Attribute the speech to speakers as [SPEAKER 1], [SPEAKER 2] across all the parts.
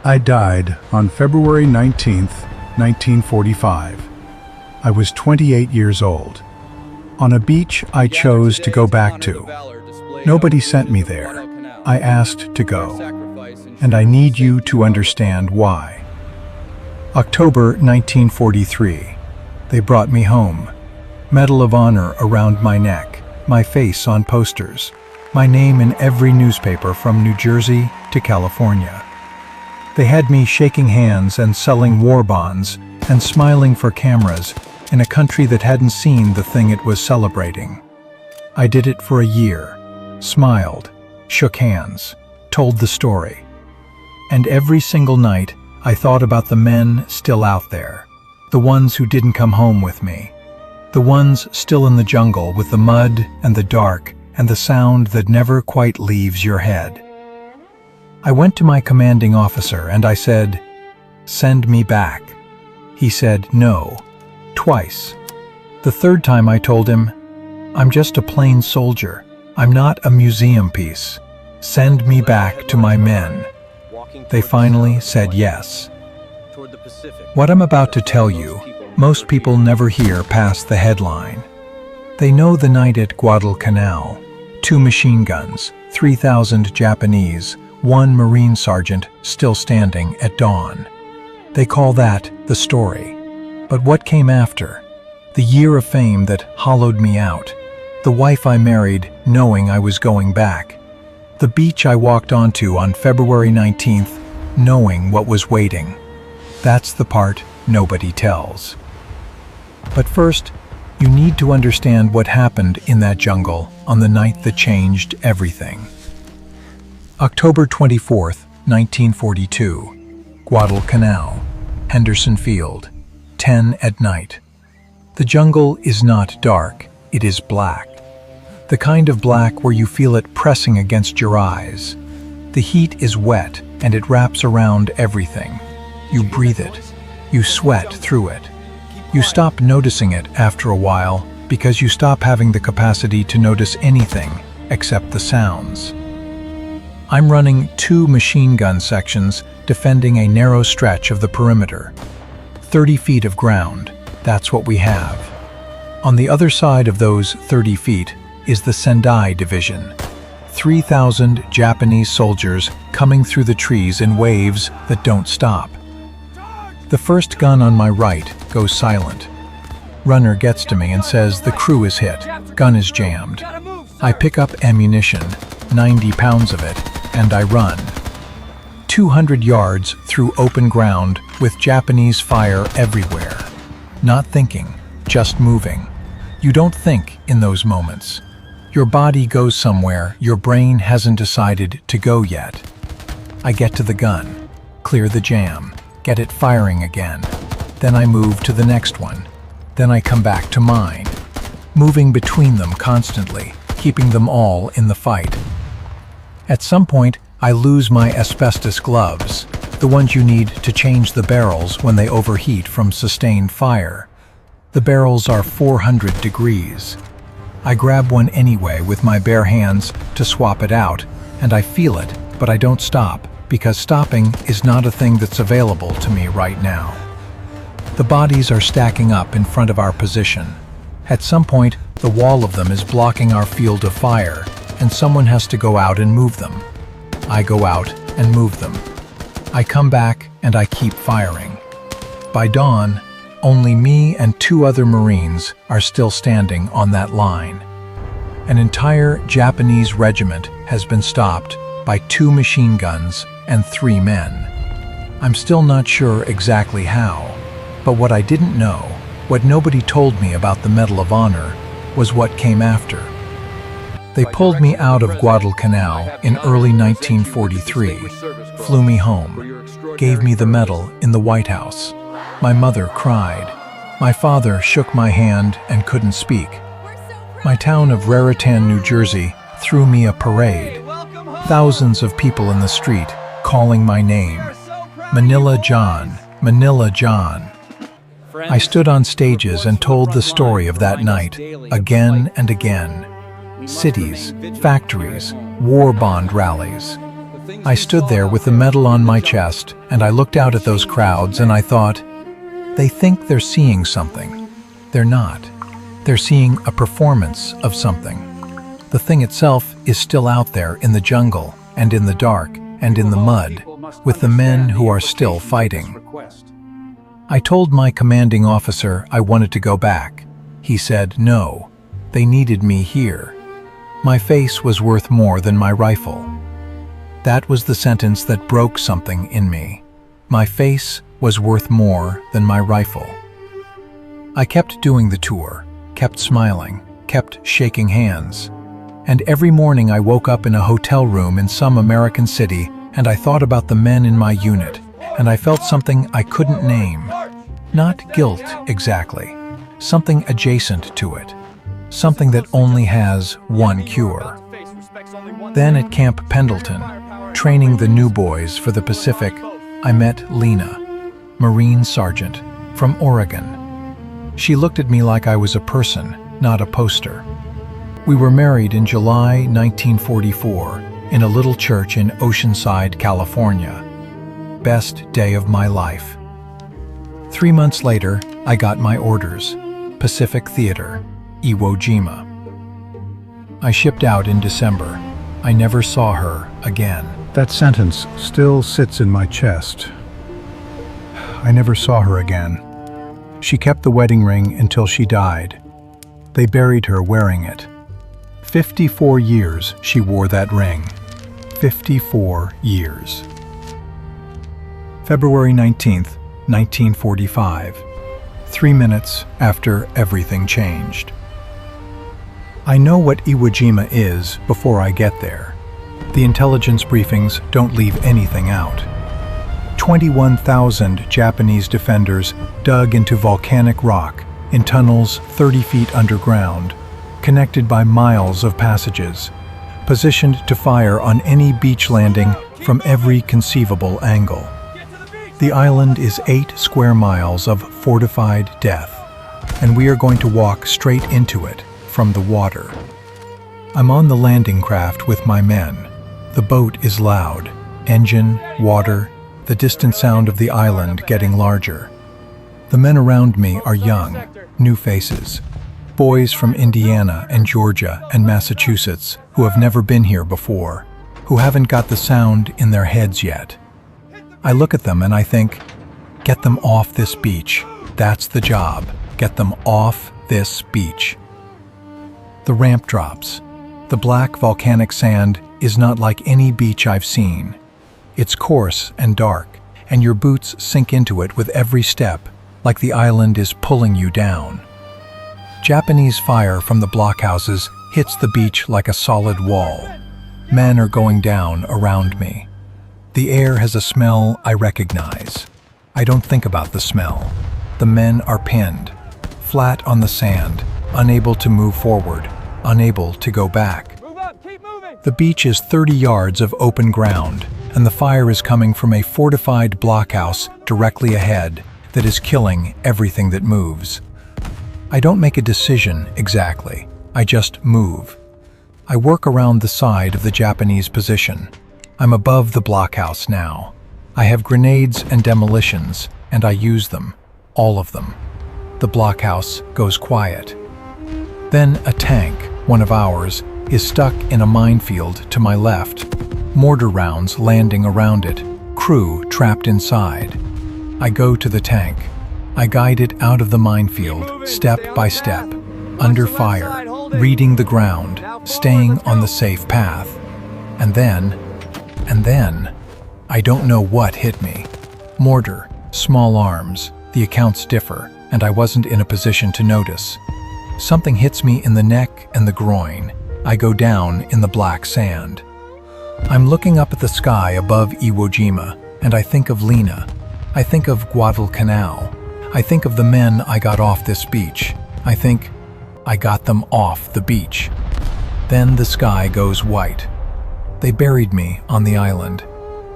[SPEAKER 1] I died on February 19th, 1945. I was 28 years old. On a beach I chose to go back to. Nobody sent me there. I asked to go. And I need you to understand why. October 1943. They brought me home. Medal of Honor around my neck, my face on posters, my name in every newspaper from New Jersey to California. They had me shaking hands and selling war bonds and smiling for cameras in a country that hadn't seen the thing it was celebrating. I did it for a year, smiled, shook hands, told the story. And every single night I thought about the men still out there, the ones who didn't come home with me, the ones still in the jungle with the mud and the dark and the sound that never quite leaves your head. I went to my commanding officer and I said, "Send me back." He said no, twice. The third time I told him, "I'm just a plain soldier. I'm not a museum piece. Send me back to my men." They finally said yes. What I'm about to tell you, most people never hear past the headline. They know the night at Guadalcanal, 2 machine guns, 3,000 Japanese, 1 Marine sergeant still standing at dawn. They call that the story. But what came after? The year of fame that hollowed me out. The wife I married knowing I was going back. The beach I walked onto on February 19th, knowing what was waiting. That's the part nobody tells. But first, you need to understand what happened in that jungle on the night that changed everything. October 24th, 1942, Guadalcanal, Henderson Field, 10 at night. The jungle is not dark, it is black. The kind of black where you feel it pressing against your eyes. The heat is wet and it wraps around everything. You breathe it. You sweat through it. You stop noticing it after a while because you stop having the capacity to notice anything except the sounds. I'm running 2 machine gun sections defending a narrow stretch of the perimeter. 30 feet of ground, that's what we have. On the other side of those 30 feet is the Sendai Division. 3,000 Japanese soldiers coming through the trees in waves that don't stop. The first gun on my right goes silent. Runner gets to me and says the crew is hit, gun is jammed. I pick up ammunition, 90 pounds of it, and I run. 200 yards through open ground with Japanese fire everywhere. Not thinking, just moving. You don't think in those moments. Your body goes somewhere your brain hasn't decided to go yet. I get to the gun, clear the jam, get it firing again. Then I move to the next one. Then I come back to mine, moving between them constantly, keeping them all in the fight. At some point, I lose my asbestos gloves, the ones you need to change the barrels when they overheat from sustained fire. The barrels are 400 degrees. I grab one anyway with my bare hands to swap it out, and I feel it, but I don't stop, because stopping is not a thing that's available to me right now. The bodies are stacking up in front of our position. At some point, the wall of them is blocking our field of fire, and someone has to go out and move them. I go out and move them. I come back and I keep firing. By dawn, only me and 2 other Marines are still standing on that line. An entire Japanese regiment has been stopped by 2 machine guns and 3 men. I'm still not sure exactly how, but what I didn't know, what nobody told me about the Medal of Honor, was what came after. They pulled me out of Guadalcanal in early 1943, flew me home, gave me the medal in the White House. My mother cried. My father shook my hand and couldn't speak. My town of Raritan, New Jersey, threw me a parade. Thousands of people in the street calling my name. Manila John, Manila John. I stood on stages and told the story of that night, again and again. Cities, factories, war bond rallies. I stood there with the medal on my chest, and I looked out at those crowds and I thought, they think they're seeing something. They're not. They're seeing a performance of something. The thing itself is still out there in the jungle and in the dark and in the mud, with the men who are still fighting. I told my commanding officer I wanted to go back. He said no, they needed me here. My face was worth more than my rifle. That was the sentence that broke something in me. My face was worth more than my rifle. I kept doing the tour, kept smiling, kept shaking hands. And every morning I woke up in a hotel room in some American city and I thought about the men in my unit, and I felt something I couldn't name. Not guilt exactly, something adjacent to it, something that only has one cure. Then at Camp Pendleton, training the new boys for the Pacific, I met Lena, Marine Sergeant from Oregon. She looked at me like I was a person, not a poster. We were married in July 1944 in a little church in Oceanside, California. Best day of my life. 3 months later, I got my orders. Pacific Theater, Iwo Jima. I shipped out in December. I never saw her again. That sentence still sits in my chest. I never saw her again. She kept the wedding ring until she died. They buried her wearing it. 54 years she wore that ring. 54 years. February 19th, 1945. 3 minutes after everything changed. I know what Iwo Jima is before I get there. The intelligence briefings don't leave anything out. 21,000 Japanese defenders dug into volcanic rock in tunnels 30 feet underground, connected by miles of passages, positioned to fire on any beach landing from every conceivable angle. The island is 8 square miles of fortified death, and we are going to walk straight into it from the water. I'm on the landing craft with my men. The boat is loud. Engine, water, the distant sound of the island getting larger. The men around me are young, new faces. Boys from Indiana and Georgia and Massachusetts who have never been here before, who haven't got the sound in their heads yet. I look at them and I think, get them off this beach. That's the job. Get them off this beach. The ramp drops. The black volcanic sand is not like any beach I've seen. It's coarse and dark, and your boots sink into it with every step, like the island is pulling you down. Japanese fire from the blockhouses hits the beach like a solid wall. Men are going down around me. The air has a smell I recognize. I don't think about the smell. The men are pinned, flat on the sand, unable to move forward, unable to go back.
[SPEAKER 2] Move up, keep moving.
[SPEAKER 1] The beach is 30 yards of open ground, and the fire is coming from a fortified blockhouse directly ahead that is killing everything that moves. I don't make a decision exactly. I just move. I work around the side of the Japanese position. I'm above the blockhouse now. I have grenades and demolitions, and I use them, all of them. The blockhouse goes quiet. Then a tank, one of ours, is stuck in a minefield to my left. Mortar rounds landing around it, crew trapped inside. I go to the tank. I guide it out of the minefield, step by step, under fire, reading the ground, staying on the safe path. And then, I don't know what hit me. Mortar, small arms, the accounts differ, and I wasn't in a position to notice. Something hits me in the neck and the groin. I go down in the black sand. I'm looking up at the sky above Iwo Jima, and I think of Lena. I think of Guadalcanal. I think of the men I got off this beach. I think, I got them off the beach. Then the sky goes white. They buried me on the island.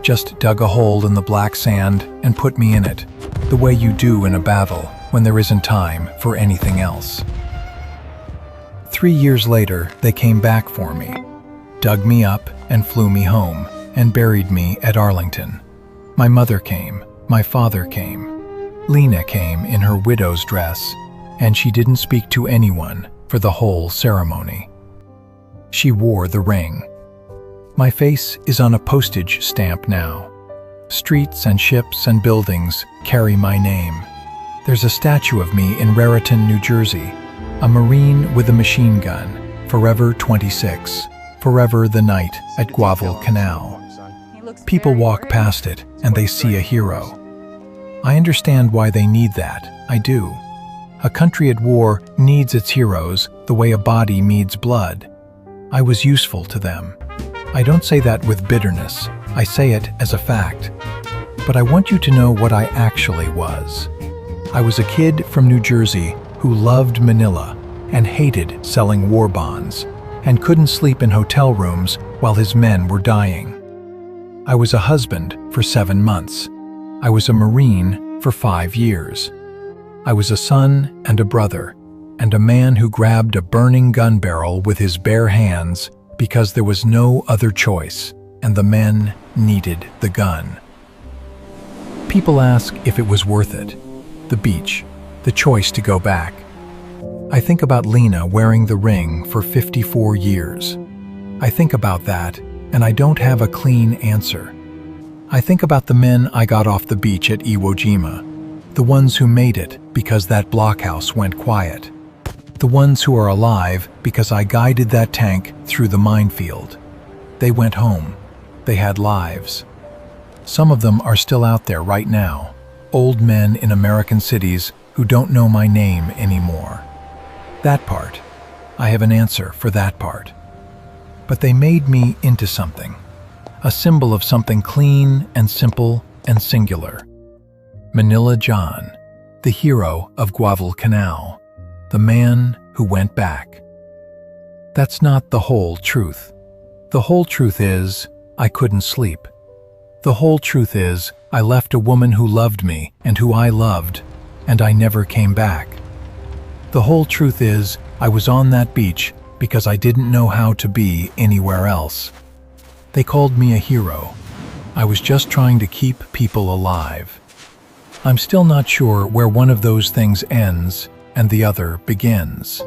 [SPEAKER 1] Just dug a hole in the black sand and put me in it, the way you do in a battle when there isn't time for anything else. 3 years later, they came back for me, dug me up and flew me home. and buried me at Arlington. My mother came, my father came. Lena came in her widow's dress, and she didn't speak to anyone for the whole ceremony. She wore the ring. My face is on a postage stamp now. Streets and ships and buildings carry my name. There's a statue of me in Raritan, New Jersey, a Marine with a machine gun, forever 26, forever the night at Guadalcanal. People walk past it and they see a hero. I understand why they need that, I do. A country at war needs its heroes the way a body needs blood. I was useful to them. I don't say that with bitterness, I say it as a fact. But I want you to know what I actually was. I was a kid from New Jersey who loved Manila and hated selling war bonds, and couldn't sleep in hotel rooms while his men were dying. I was a husband for 7 months. I was a Marine for 5 years. I was a son and a brother, and a man who grabbed a burning gun barrel with his bare hands because there was no other choice, and the men needed the gun. People ask if it was worth it. The beach, the choice to go back. I think about Lena wearing the ring for 54 years. I think about that, and I don't have a clean answer. I think about the men I got off the beach at Iwo Jima, the ones who made it because that blockhouse went quiet, the ones who are alive because I guided that tank through the minefield. They went home. They had lives. Some of them are still out there right now, old men in American cities who don't know my name anymore. That part, I have an answer for that part. But they made me into something, a symbol of something clean and simple and singular. Manila John, the hero of Guadalcanal, the man who went back. That's not the whole truth. The whole truth is, I couldn't sleep. The whole truth is, I left a woman who loved me and who I loved, and I never came back. The whole truth is, I was on that beach because I didn't know how to be anywhere else. They called me a hero. I was just trying to keep people alive. I'm still not sure where one of those things ends and the other begins.